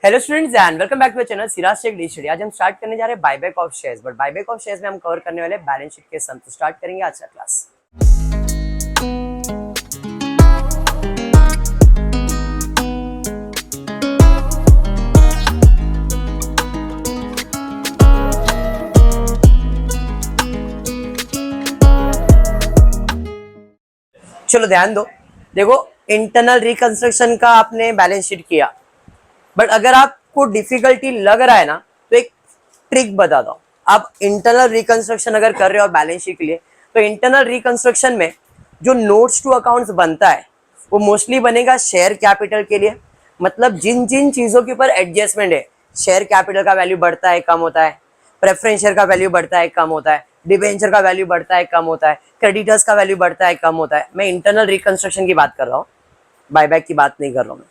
Hello students and welcome back to channel Siraj Shaikh the study. आज हम start करने जा रहे हैं buyback of shares, but buyback of shares में हम कवर करने वाले बैलेंस शीट के सम। तो स्टार्ट करेंगे आज का क्लास। चलो ध्यान दो, देखो इंटरनल रिकंस्ट्रक्शन का आपने बैलेंस शीट किया, बट अगर आपको डिफिकल्टी लग रहा है ना तो एक ट्रिक बता दो। आप इंटरनल रिकंस्ट्रक्शन अगर कर रहे हो बैलेंस शीट के लिए, तो इंटरनल रिकंस्ट्रक्शन में जो नोट्स टू अकाउंट्स बनता है वो मोस्टली बनेगा शेयर कैपिटल के लिए। मतलब जिन जिन चीजों के ऊपर एडजस्टमेंट है, शेयर कैपिटल का वैल्यू बढ़ता है कम होता है, प्रेफरेंस शेयर का वैल्यू बढ़ता है कम होता है, डिबेंचर का वैल्यू बढ़ता है कम होता है, क्रेडिटर्स का वैल्यू बढ़ता है कम होता है। मैं इंटरनल रिकंस्ट्रक्शन की बात कर रहा हूँ, बायबैक की बात नहीं कर रहा हूँ मैं।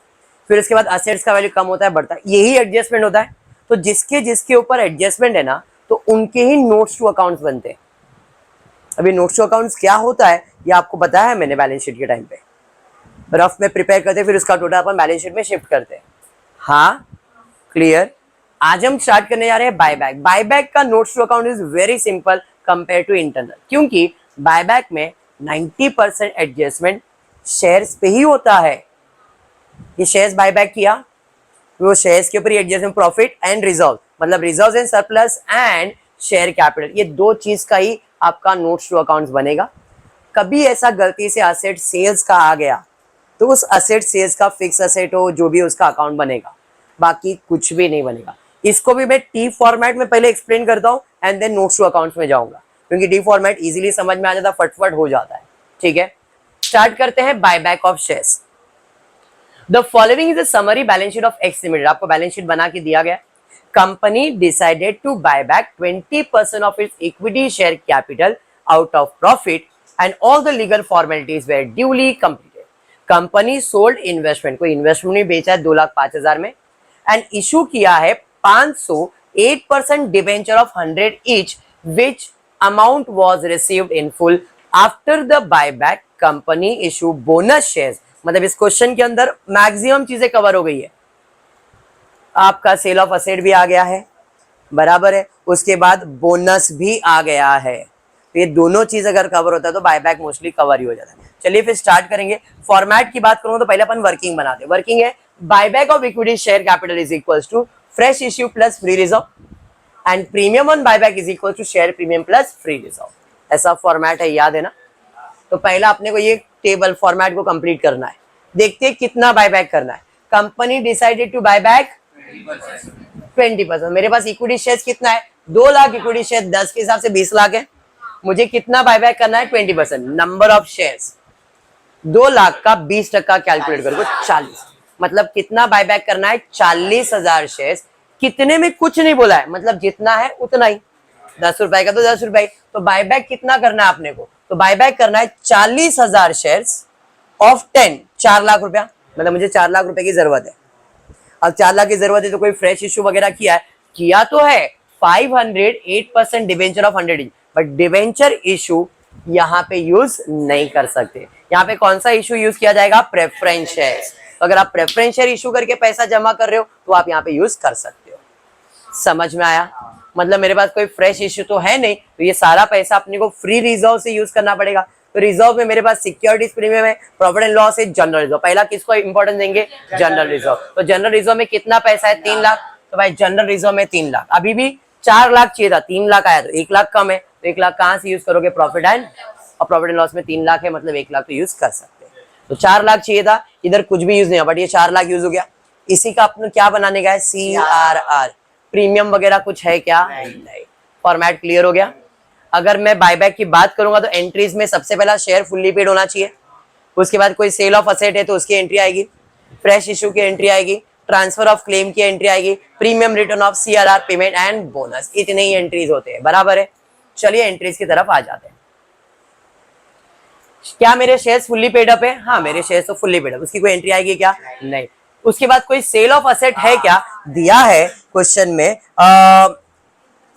फिर उसके बाद असेट्स का वैल्यू कम होता है बढ़ता है, यही एडजस्टमेंट होता है। तो जिसके जिसके ऊपर एडजस्टमेंट है ना, तो उनके ही नोट्स टू अकाउंट्स बनते हैं। अभी नोट्स टू अकाउंट्स क्या होता है ये आपको बताया है मैंने बैलेंस शीट के टाइम पे। रफ में प्रिपेयर करते हैं, फिर उसका टोटल अपन बैलेंस शीट में शिफ्ट करते हैं। हाँ क्लियर। आज हम स्टार्ट करने जा रहे हैं बायबैक। बायबैक का notes to account is very simple compare to internal, क्योंकि बायबैक में 90% एडजस्टमेंट शेयर्स पे ही होता है। ये शेयर्स बायबैक किया, वो शेयर्स के ऊपर एडजस्टमेंट प्रॉफिट एंड रिजर्व, मतलब reserve and surplus and share capital, ये दो चीज का ही आपका नोट्स टू अकाउंट्स बनेगा। कभी ऐसा गलती से असेट सेल्स का आ गया तो उस असेट सेल्स का फिक्स असेट हो जो भी उसका अकाउंट बनेगा, बाकी कुछ भी नहीं बनेगा। इसको भी मैं टी फॉर्मेट में पहले एक्सप्लेन करता हूँ and then notes to accounts में जाऊंगा, क्योंकि टी फॉर्मेट इजीली समझ में आ जाता, फटफट हो जाता है। ठीक है, स्टार्ट करते हैं buyback of shares. The following is a summary balance sheet of X Limited। आपको बैलेंस शीट बना के दिया गया। Company decided to buy back 20% of its equity share capital out of profit and all the legal formalities were duly completed। Company sold investment, कोई investment नहीं बेचा है 2,05,000 में, एंड इशू किया है 508% debenture of 100 each, which amount was received in full after the buyback। Company issue bonus shares, मतलब इस question के अंदर मैक्सिमम चीजें कवर हो गई है। आपका सेल ऑफ असेट भी आ गया है, बराबर है, उसके बाद बोनस भी आ गया है। तो ये दोनों चीज अगर कवर होता है तो बायबैक मोस्टली कवर ही हो जाता है। चलिए फिर स्टार्ट करेंगे। फॉर्मेट की बात करूं तो पहले अपन वर्किंग बनाते हैं। वर्किंग है buyback of equity share capital is equals to fresh issue plus free reserve, and premium on buyback is equal to share premium plus free reserve. ऐसा फॉर्मेट है, याद है ना। तो पहला अपने को ये टेबल फॉर्मेट को कंप्लीट करना है। देखते हैं कितना बायबैक करना है। Company decided to buyback 20%। मेरे पास इक्विटी शेयर्स कितना है, 2 लाख इक्विटी शेयर, 10 के हिसाब से 20 लाख है। मुझे कितना बायबैक करना है, 20%। नंबर ऑफ शेयर्स 2 लाख का 20% कैलकुलेट करो, 40। मतलब कितना बायबैक करना है, 40,000 शेयर्स। कितने में कुछ नहीं बोला है, मतलब जितना है उतना ही, 10 रुपए का तो 10 रुपए। तो बायबैक कितना करना है अपने को, तो बायबैक करना है 40,000 शेयर्स ऑफ 10, 4 लाख रुपया। मतलब मुझे 4 लाख रुपए की जरूरत है। अब 4 लाख की जरूरत है तो कोई फ्रेश इश्यू वगैरह किया है, किया तो है 508% debenture of 100 inch, but debenture issue यहाँ पे यूज नहीं कर सकते। यहाँ पे कौन सा इशू यूज किया जाएगा, प्रेफरेंस शेयर। तो अगर आप प्रेफरेंस शेयर इशू करके पैसा जमा कर रहे हो तो आप यहाँ पे यूज कर सकते हो। समझ में आया। मतलब मेरे पास कोई फ्रेश इश्यू तो है नहीं, तो ये सारा पैसा अपने को फ्री रिजर्व से यूज करना पड़ेगा। तो रिजर्व में मेरे पास सिक्योरिटीज प्रीमियम है, प्रॉफिट एंड लॉस है, जनरल रिजर्व। पहला किसको इंपॉर्टेंस देंगे, जनरल रिजर्व। तो जनरल रिजर्व में कितना पैसा है, 3 लाख। तो भाई जनरल रिजर्व में 3 लाख। अभी भी 4 लाख चाहिए था, 3 लाख आया तो 1 लाख कम है। तो 1 लाख कहाँ से यूज करोगे, प्रॉफिट एंड, और प्रॉफिट एंड लॉस में 3 लाख है, मतलब 1 लाख तो यूज कर सकते हैं। तो 4 लाख चाहिए था, इधर कुछ भी यूज नहीं हुआ, बट ये 4 लाख यूज हो गया। इसी का अपने क्या बनाने का है, CRR। प्रीमियम वगैरह कुछ है क्या, नहीं। फॉर्मेट क्लियर हो गया। अगर मैं बायबैक की बात करूंगा तो एंट्रीज में सबसे पहला शेयर फुल्ली पेड होना चाहिए, उसके बाद कोई सेल ऑफ असेट है तो उसकी एंट्री आएगी, फ्रेश इशू की एंट्री आएगी, ट्रांसफर ऑफ क्लेम की एंट्री आएगी, premium return of CRR payment and bonus. इतने ही एंट्रीज होते हैं, बराबर है। चलिए एंट्रीज की तरफ आ जाते हैं। क्या मेरे शेयर्स फुल्ली पेड अप है, हाँ मेरे शेयर्स तो फुल्ली पेड अप। उसकी कोई एंट्री आएगी क्या, नहीं। उसके बाद कोई सेल ऑफ असेट है क्या, दिया है क्वेश्चन में,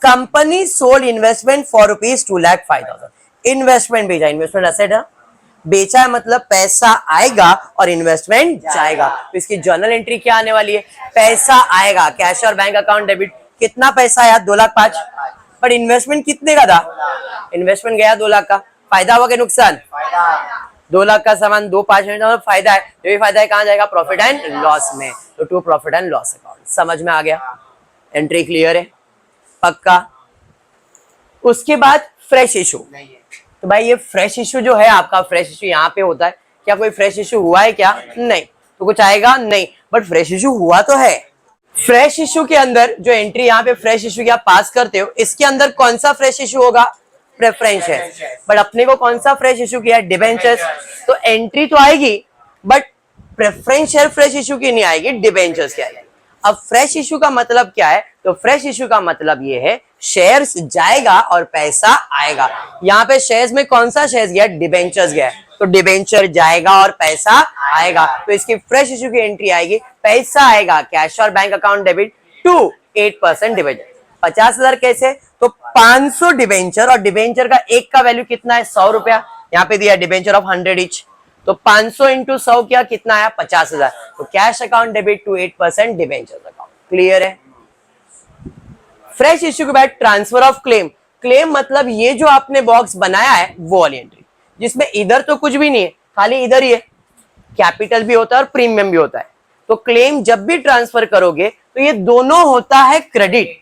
company sold investment for ₹2,05,000। Investment भेजा, इन्वेस्टमेंट असेट है, बेचा है मतलब पैसा आएगा और इन्वेस्टमेंट जाएगा। तो इसकी जर्नल एंट्री क्या आने वाली है, पैसा आएगा, कैश और बैंक अकाउंट डेबिट। कितना पैसा आया, 2,05,000, पर इन्वेस्टमेंट कितने का था, इन्वेस्टमेंट गया 2 लाख का। फायदा हुआ कि नुकसान, 2 लाख का सामान 2,05,000 में फायदा है, जो भी फायदा है कहाँ जाएगा, प्रॉफिट एंड लॉस में। तो to profit and loss account. समझ में आ गया, एंट्री क्लियर है, पक्का। उसके बाद फ्रेश इशू। तो भाई ये फ्रेश इशू जो है आपका, फ्रेश इशू यहाँ पे होता है, क्या कोई फ्रेश इशू हुआ है क्या, नहीं, तो कुछ आएगा नहीं, बट फ्रेश इशू हुआ तो है। फ्रेश इशू के अंदर जो एंट्री यहाँ पे फ्रेश इशू की आप पास करते हो, इसके अंदर कौन सा फ्रेश इशू होगा, प्रेफरेंस है। बट अपने को कौन सा फ्रेश इशू किया है, डिबेंचर्स। तो एंट्री तो आएगी but preference share fresh issue की नहीं आएगी, डिबेंचर्स की आएगी। अब फ्रेश इशू का मतलब क्या है, तो फ्रेश इशू का मतलब ये है शेयर्स जाएगा और पैसा आएगा। यहाँ पे शेयर्स में कौन सा शेयर्स गया, डिबेंचर्स गया, तो डिबेंचर जाएगा और पैसा आएगा। तो इसकी फ्रेश इशू की एंट्री आएगी, पैसा आएगा, कैश और bank account debit to 8% debenture. 50,000 कैसे, तो 500 डिबेंचर, और डिबेंचर का एक का वैल्यू कितना है, 100 रुपया। यहाँ पे दिया डिबेंचर ऑफ 100 इच, तो 500 इंटू 100 क्या, कितना आया, 50,000। तो cash account debit to 8% debenture account. Clear है। फ्रेश इश्यू के बाद ट्रांसफर ऑफ क्लेम। क्लेम मतलब ये जो आपने बॉक्स बनाया है वो वाली एंट्री, जिसमें इधर तो कुछ भी नहीं है, खाली इधर ही है, कैपिटल भी होता है और प्रीमियम भी होता है। तो क्लेम जब भी ट्रांसफर करोगे तो ये दोनों होता है क्रेडिट,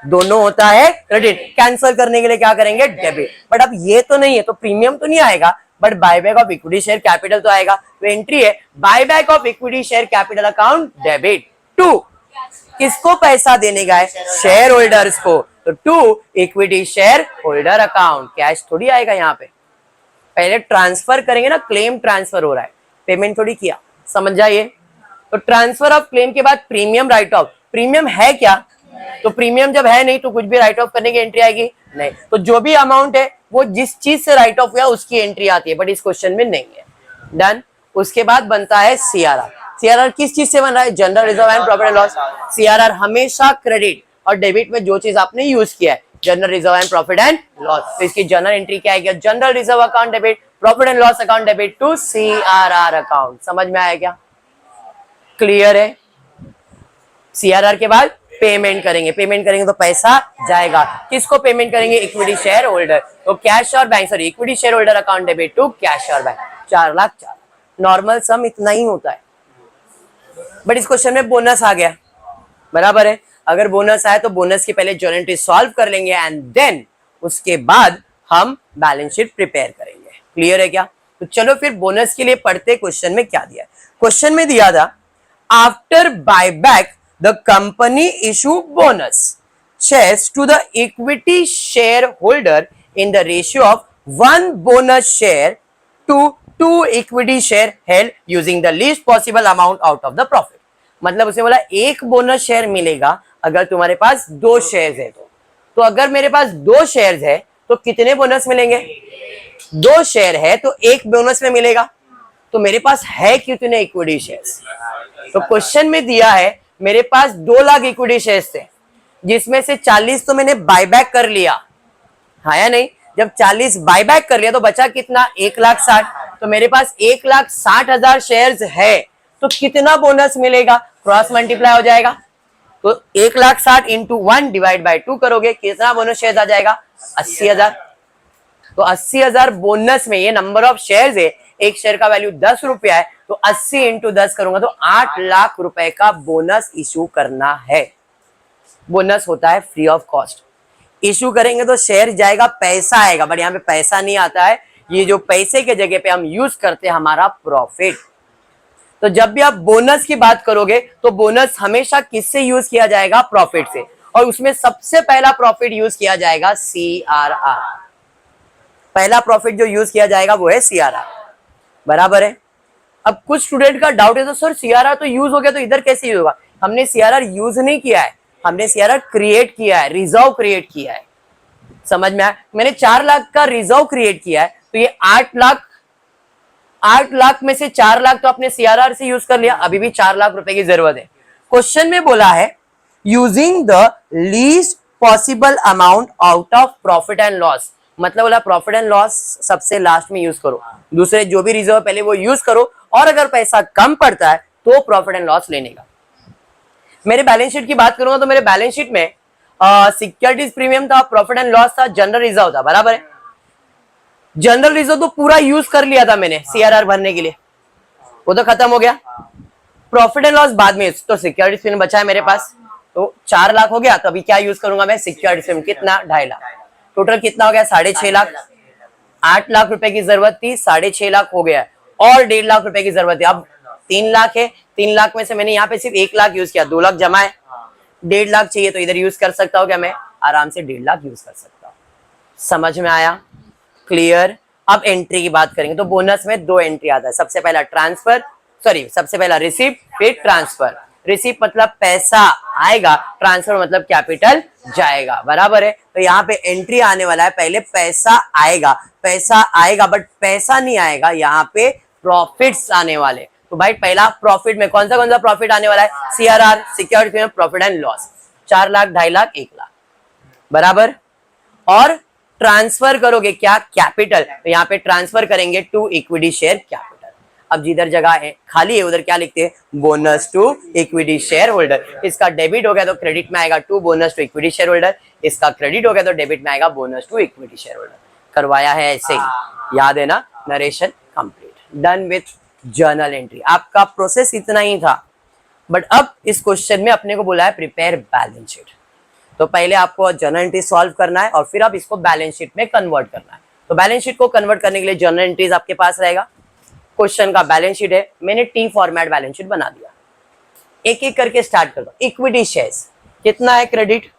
दोनों होता है क्रेडिट। कैंसिल करने के लिए क्या करेंगे, डेबिट। बट अब ये तो नहीं है, तो प्रीमियम तो नहीं आएगा, but buyback of equity share capital तो आएगा। तो एंट्री है buyback of equity share capital account debit to, किसको पैसा देने का है, शेयर होल्डर्स को, तो to equity share holder account. Cash थोड़ी आएगा यहाँ पे, पहले ट्रांसफर करेंगे ना, क्लेम ट्रांसफर हो रहा है, पेमेंट थोड़ी किया, समझ जाइए। तो ट्रांसफर ऑफ क्लेम के बाद प्रीमियम राइट ऑफ। प्रीमियम है क्या, तो प्रीमियम जब है नहीं तो कुछ भी राइट ऑफ करने की एंट्री आएगी नहीं। तो जो भी अमाउंट है वो जिस चीज से राइट ऑफ हुआ उसकी एंट्री आती है, बट इस क्वेश्चन में नहीं है। डन। उसके बाद बनता है सीआरआर। सीआरआर किस चीज से बन रहा है, general reserve and profit and loss. CRR हमेशा क्रेडिट और डेबिट में जो चीज आपने यूज किया है, general reserve and profit and loss. तो इसकी जनरल एंट्री क्या आएगी, general reserve account debit, profit and loss account debit to CRR account. समझ में आया क्या, क्लियर है। सीआरआर के बाद पेमेंट करेंगे, पेमेंट करेंगे तो पैसा जाएगा, किसको पेमेंट करेंगे, इक्विटी शेयर होल्डर। तो कैश और bank, sorry equity share holder account debit to cash और बैंक। 4 लाख 4। नॉर्मल सम इतना ही होता है, बट इस क्वेश्चन में बोनस आ गया, बराबर है। अगर बोनस आए तो बोनस की पहले जर्नल एंट्री सॉल्व कर लेंगे एंड देन उसके बाद हम बैलेंस शीट प्रिपेयर करेंगे। क्लियर है क्या। तो चलो फिर बोनस के लिए पढ़ते, क्वेश्चन में क्या दिया है। क्वेश्चन में दिया था after buyback the company issue bonus shares to the equity shareholder in the ratio of 1 bonus share to 2 equity share held using the least possible amount out of the profit। मतलब उसे बोला एक bonus share मिलेगा अगर तुम्हारे पास 2 shares है तो अगर मेरे पास 2 शेयर्स है तो कितने बोनस मिलेंगे, 2 शेयर है तो एक बोनस में मिलेगा। तो मेरे पास है कितने इक्विटी शेयर्स, तो क्वेश्चन में दिया है मेरे पास 2 लाख इक्विटी शेयर्स थे, जिसमें से 40 तो मैंने बायबैक कर लिया, हाँ या नहीं। जब 40 बायबैक कर लिया तो बचा कितना, 1,60,000। तो मेरे पास 1,60,000 शेयर्स है, तो कितना बोनस मिलेगा, क्रॉस मल्टीप्लाई हो जाएगा। तो 1,60,000 इंटू 1 डिवाइड बाई 2 करोगे, कितना बोनस शेयर्स आ जाएगा, 80,000। तो 80,000 बोनस में, ये नंबर ऑफ शेयर्स है, एक शेयर का वैल्यू 10 रुपया है, तो 80 इंटू 10 करूंगा तो 8 लाख रुपए का बोनस इशू करना है। बोनस होता है फ्री ऑफ कॉस्ट। इशू करेंगे तो शेयर जाएगा, पैसा आएगा, बट यहाँ पे पैसा नहीं आता है, ये जो पैसे के जगह पे हम यूज करते हैं हमारा प्रॉफिट। तो जब भी आप बोनस की बात करोगे तो बोनस हमेशा किससे यूज किया जाएगा, प्रॉफिट से, और उसमें सबसे पहला प्रॉफिट यूज किया जाएगा सीआरआर। पहला प्रॉफिट जो यूज किया जाएगा वो है सीआरआर, बराबर है। अब कुछ स्टूडेंट का डाउट है तो सर सीआरआर तो यूज हो गया तो इधर कैसे यूज होगा। हमने सीआरआर यूज नहीं किया है, हमने सीआरआर क्रिएट किया है, रिजर्व क्रिएट किया है। समझ में आया, मैंने 4 लाख का रिजर्व क्रिएट किया है, तो ये 8 लाख में से 4 लाख तो आपने सीआरआर से यूज कर लिया, अभी भी 4 लाख रुपए की जरूरत है। क्वेश्चन में बोला है using the least possible amount out of profit and loss. मतलब बोला प्रॉफिट एंड लॉस सबसे लास्ट में यूज करो, दूसरे जो भी रिजर्व पहले वो यूज करो, और अगर पैसा कम पड़ता है तो प्रॉफिट एंड लॉस लेने का। मेरे बैलेंस शीट की बात करूंगा तो मेरे बैलेंस शीट में सिक्योरिटीज प्रीमियम था, प्रॉफिट एंड लॉस था, जनरल रिजर्व था, बराबर है। जनरल रिजर्व तो पूरा यूज कर लिया था मैंने सीआरआर भरने के लिए, वो तो खत्म हो गया। प्रॉफिट एंड लॉस बाद में, तो सिक्योरिटीज प्रीमियम बचा है मेरे पास, तो 4 लाख हो गया। तो अभी क्या यूज करूंगा मैं, सिक्योरिटीज प्रीमियम कितना, 2.5 लाख। टोटल कितना हो गया, 6.5 लाख। 8 लाख रुपए की जरूरत थी, 6.5 लाख हो गया, और 1.5 लाख रुपए की जरूरत थी। अब 3 लाख है, 3 लाख में से मैंने यहाँ पे सिर्फ 1 लाख यूज किया, 2 लाख जमा है, 1.5 लाख चाहिए, तो इधर यूज कर सकता हूँ क्या मैं, आराम से 1.5 लाख यूज कर सकता हूँ। समझ में आया, क्लियर। अब एंट्री की बात करेंगे तो बोनस में 2 एंट्री आता है, सबसे पहला ट्रांसफर, सॉरी सबसे पहला रिसीप्ट, फिर ट्रांसफर। रिसीप्ट मतलब पैसा आएगा, ट्रांसफर मतलब कैपिटल जाएगा, बराबर है। तो यहाँ पे एंट्री आने वाला है, पहले पैसा आएगा, पैसा आएगा, बट पैसा नहीं आएगा, यहाँ पे प्रॉफिट्स आने वाले। तो भाई पहला प्रॉफिट में कौन सा प्रॉफिट आने वाला है, सीआरआर, सिक्योरिटी में profit and loss, 4 lakh, 2.5 lakh, 1 lakh, बराबर। और ट्रांसफर करोगे क्या, कैपिटल, तो यहाँ पे ट्रांसफर करेंगे टू इक्विटी शेयर कैपिटल। अब जिधर जगह है खाली है उधर क्या लिखते हैं, bonus to equity share holder. इसका डेबिट हो गया तो क्रेडिट में आएगा to bonus to equity share holder, इसका क्रेडिट हो गया तो डेबिट में आएगा bonus to equity share holder. करवाया है ऐसे ही, याद है ना, narration complete, done with journal entry. आपका प्रोसेस इतना ही था, बट अब इस क्वेश्चन में अपने को बोला है प्रिपेयर बैलेंस शीट। तो पहले आपको जर्नल एंट्री सॉल्व करना है और फिर आप इसको बैलेंस शीट में कन्वर्ट करना है। तो बैलेंस शीट को कन्वर्ट करने के लिए जर्नल एंट्रीज आपके पास रहेगा, क्वेश्चन का बैलेंस शीट है, मैंने टी फॉर्मेट बैलेंस शीट बना दिया। एक एक करके स्टार्ट कर दो। इक्विटी शेयर्स कितना है, क्रेडिट,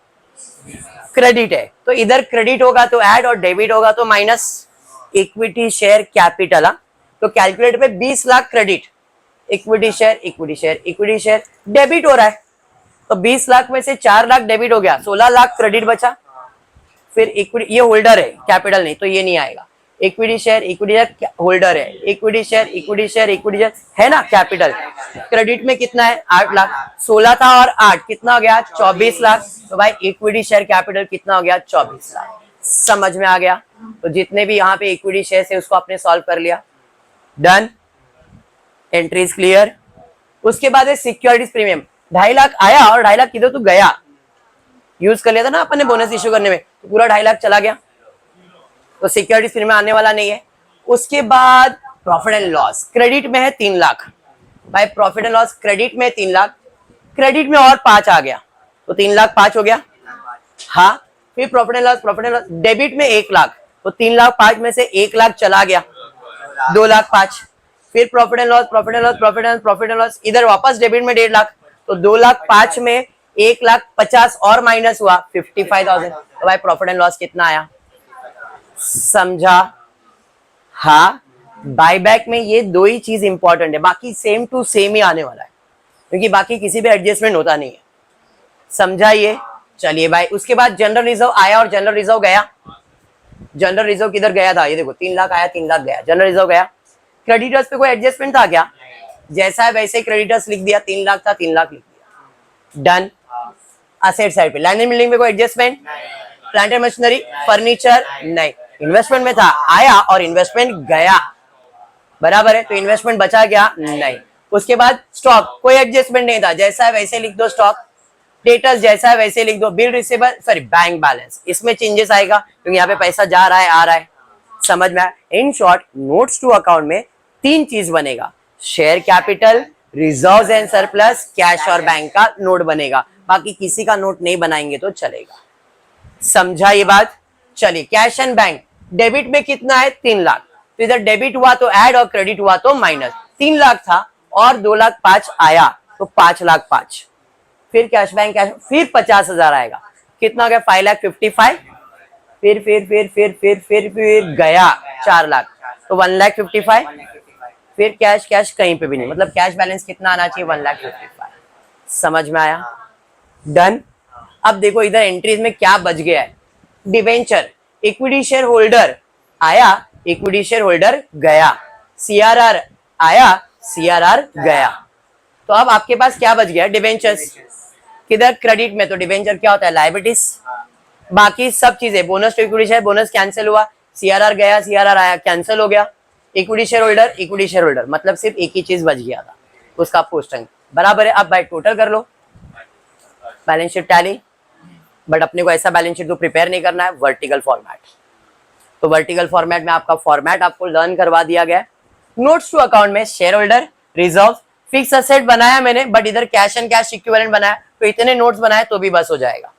क्रेडिट है तो इधर क्रेडिट होगा तो ऐड और डेबिट होगा तो माइनस। इक्विटी शेयर कैपिटल, तो कैलकुलेट पे 20 lakh credit, equity share equity share equity share debit हो रहा है, तो 20 लाख में से 4 लाख डेबिट हो गया, 16 लाख क्रेडिट बचा। फिर इक्विटी, ये होल्डर है कैपिटल नहीं, तो ये नहीं आएगा। इक्विटी शेयर होल्डर है, इक्विटी शेयर इक्विटी शेयर है ना कैपिटल। क्रेडिट में कितना है, 8 लाख, 16 था और 8 कितना हो गया, 24 लाख। तो भाई इक्विटी शेयर कैपिटल कितना हो गया, 24 लाख। समझ में आ गया। तो जितने भी यहाँ पे इक्विटी शेयर है उसको आपने सॉल्व कर लिया, डन, एंट्रीज क्लियर। उसके बाद है सिक्योरिटीज प्रीमियम, 2.5 लाख आया और 2.5 लाख किधर तो गया, यूज कर लिया था ना अपन ने बोनस इश्यू करने में, तो पूरा 2.5 लाख चला गया, तो सिक्योरिटीज प्रीमियम आने वाला नहीं है। उसके बाद प्रॉफिट एंड लॉस, क्रेडिट में है 3 लाख, भाई प्रॉफिट एंड लॉस क्रेडिट में 3 लाख, क्रेडिट में और 5 आ गया, तो 3 लाख 5 हो गया। हाँ, फिर प्रॉफिट एंड लॉस डेबिट में 1 लाख, तो 3 लाख 5 में से 1 लाख चला गया, 2 लाख 5। फिर प्रॉफिट एंड लॉस इधर वापस डेबिट में 1.5 लाख, तो 2 लाख 5 में 1 लाख 50 और माइनस हुआ 55,000। तो भाई प्रॉफिट एंड लॉस कितना आया, समझा। हाँ, बायबैक में ये 2 ही चीज इंपॉर्टेंट है, बाकी सेम टू सेम ही आने वाला है, क्योंकि बाकी किसी भी एडजस्टमेंट होता नहीं है, समझा ये। चलिए भाई, उसके बाद जनरल रिजर्व आया और जनरल रिजर्व गया। जनरल रिजर्व किधर गया था, ये देखो 3 लाख आया, 3 लाख गया, जनरल रिजर्व गया। क्रेडिटर्स पे कोई एडजस्टमेंट था क्या, जैसा है वैसे क्रेडिटर्स लिख दिया, 3 लाख था 3 लाख लिख दिया, डन। असेट साइड पे लैंड एंड बिल्डिंग में कोई adjustment, plant and machinery furniture नहीं, इन्वेस्टमेंट में था, आया और इन्वेस्टमेंट गया, बराबर है, तो इन्वेस्टमेंट बचा गया नहीं। उसके बाद स्टॉक, कोई एडजस्टमेंट नहीं था, जैसा है वैसे लिख दो स्टॉक। डेटर्स जैसा है वैसे लिख दो। Bill receivable, sorry bank balance, इसमें चेंजेस आएगा क्योंकि यहाँ पे पैसा जा रहा है आ रहा है, समझ में आया। In short, notes to account में 3 चीज बनेगा, share capital, reserves and surplus, cash और बैंक का नोट बनेगा, बाकी किसी का नोट नहीं बनाएंगे तो चलेगा, समझा ये बात। चलिए, कैश एंड बैंक, डेबिट में कितना है 3 लाख, तो इधर डेबिट हुआ तो ऐड और क्रेडिट हुआ तो माइनस। 3 लाख था और 2 लाख 5 आया तो 5 लाख 5, फिर कैश बैंक कैश, फिर 50,000 आएगा, कितना हो गया 5,55,000, फिर गया 4 लाख, तो 1,55,000, फिर कैश कैश कहीं पे भी नहीं, मतलब कैश बैलेंस कितना आना चाहिए 1,55,000। समझ में आया, डन। अब देखो इधर एंट्रीज में क्या बच गया है, डिवेंचर, इक्विटी शेयर होल्डर आया, इक्विटी शेयर होल्डर गया, सीआरआर आया, सीआरआर गया, तो अब आपके पास क्या बच गया, डिवेंचर्स। किधर, क्रेडिट में, तो डिवेंचर क्या होता है, लायबिलिटीज, बाकी सब चीजें bonus to equity share, bonus cancel हुआ, सीआरआर गया, सीआरआर आया, कैंसिल हो गया, इक्विटी शेयर होल्डर, मतलब सिर्फ एक ही चीज बच गया था, उसका पोस्टिंग बराबर है। अब भाई टोटल कर लो, बैलेंस शीट टैली, बट अपने को ऐसा बैलेंस शीट तो प्रिपेयर नहीं करना है, वर्टिकल फॉर्मेट। तो वर्टिकल फॉर्मेट में आपका फॉर्मेट आपको लर्न करवा दिया गया है। नोट्स टू अकाउंट में share holder, reserve, fix asset बनाया मैंने, बट इधर कैश एंड कैश इक्विवेलेंट बनाया, तो इतने नोट्स बनाए तो भी बस हो जाएगा,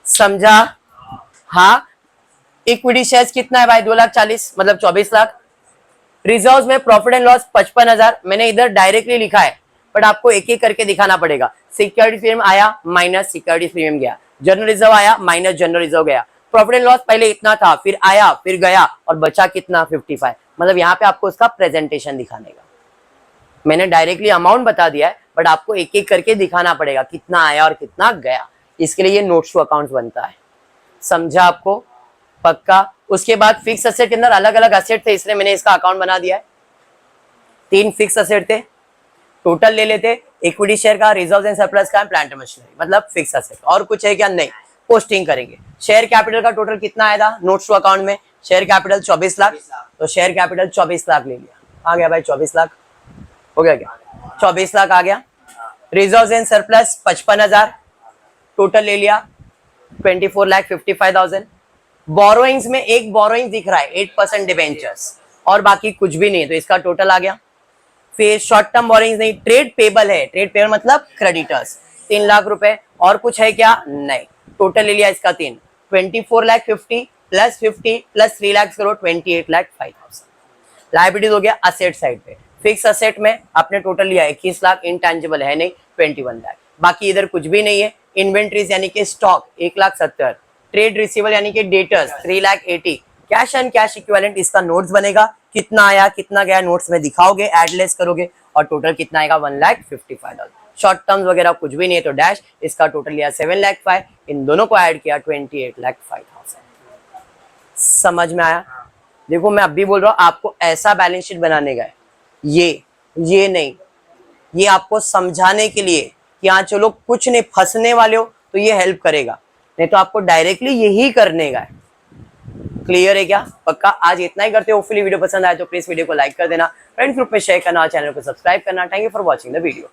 समझा? हाँ, इक्विटी शेयर्स कितना है भाई, 2,40,000 मतलब 24 लाख। रिजर्व में प्रॉफिट एंड लॉस 55,000, मैंने इधर डायरेक्टली लिखा है, बट आपको एक एक करके दिखाना पड़ेगा। सिक्योरिटी प्रीमियम आया माइनस सिक्योरिटी प्रीमियम गया, जनरल रिजर्व आया माइनस जनरल रिजर्व गया, प्रॉफिट एंड लॉस पहले इतना था, फिर आया, फिर गया, और बचा कितना 55। मतलब यहाँ पे आपको उसका प्रेजेंटेशन दिखाने का, मैंने डायरेक्टली अमाउंट बता दिया है, बट आपको एक एक करके दिखाना पड़ेगा कितना आया और कितना गया, इसके लिए ये नोट्स टू अकाउंट बनता है, समझा आपको? पक्का। उसके बाद फिक्स असेट के अंदर अलग अलग असेट थे, इसलिए मैंने इसका अकाउंट बना दिया है। 3 फिक्स असेट थे, टोटल ले लेते, इक्विटी शेयर का, रिजर्व एंड सरप्लस का, प्लांट एंड मशीनरी, मतलब फिक्स असेट। और कुछ है क्या? नहीं, पोस्टिंग करेंगे। शेयर कैपिटल का टोटल कितना आया था नोट्स टू अकाउंट में? शेयर कैपिटल 24 लाख, तो शेयर कैपिटल 24 लाख ले लिया, आ गया भाई 24 लाख, हो गया क्या? 24 लाख आ गया। रिजर्व एंड सरप्लस 55,000, टोटल ले लिया 24,55,000। बोरोइंग्स में एक बोरोइंग दिख रहा है 8% डिबेंचर्स, और बाकी कुछ भी नहीं, तो इसका टोटल आ गया। फिर शॉर्ट टर्म बोरोइंग्स नहीं, ट्रेड पेबल है, ट्रेड पेबल मतलब क्रेडिटर्स 3 लाख रुपए, और कुछ है क्या? नहीं, टोटल ले लिया इसका 3, 24,50,000 plus 50 plus 3 lakh crore 28,05,000। Liabilities हो गया असेट साइड पे। फिक्स असेट में आपने टोटल लिया 21 लाख, इंटेंजिबल है नहीं 21 लाख, बाकी इधर कुछ भी नहीं है। इन्वेंट्रीज यानी कि स्टॉक 1,70,000, ट्रेड रिसीवेबल यानी कि debtors 3,80,000, cash and cash equivalent इसका नोट्स बनेगा, कितना आया कितना गया नोट्स में दिखाओगे, एडलेस करोगे, और टोटल कितना आएगा 1,55,000। शॉर्ट टर्म्स वगैरह कुछ भी नहीं है, तो डैश इसका टोटल लिया 7,05,000, इन दोनों को ऐड किया 28,05,000। समझ में आया? देखो मैं अभी बोल रहा हूँ आपको ऐसा बैलेंस शीट बनाने का है, ये नहीं, ये आपको समझाने के लिए कि हाँ चलो कुछ नहीं, फंसने वाले हो तो ये हेल्प करेगा, नहीं तो आपको डायरेक्टली यही करने का है। क्लियर है क्या? पक्का। आज इतना ही करते हो। होपफुली वीडियो पसंद आए तो प्लीज वीडियो को लाइक कर देना, फ्रेंड्स ग्रुप में शेयर करना, चैनल को सब्सक्राइब करना। Thank you for watching the video.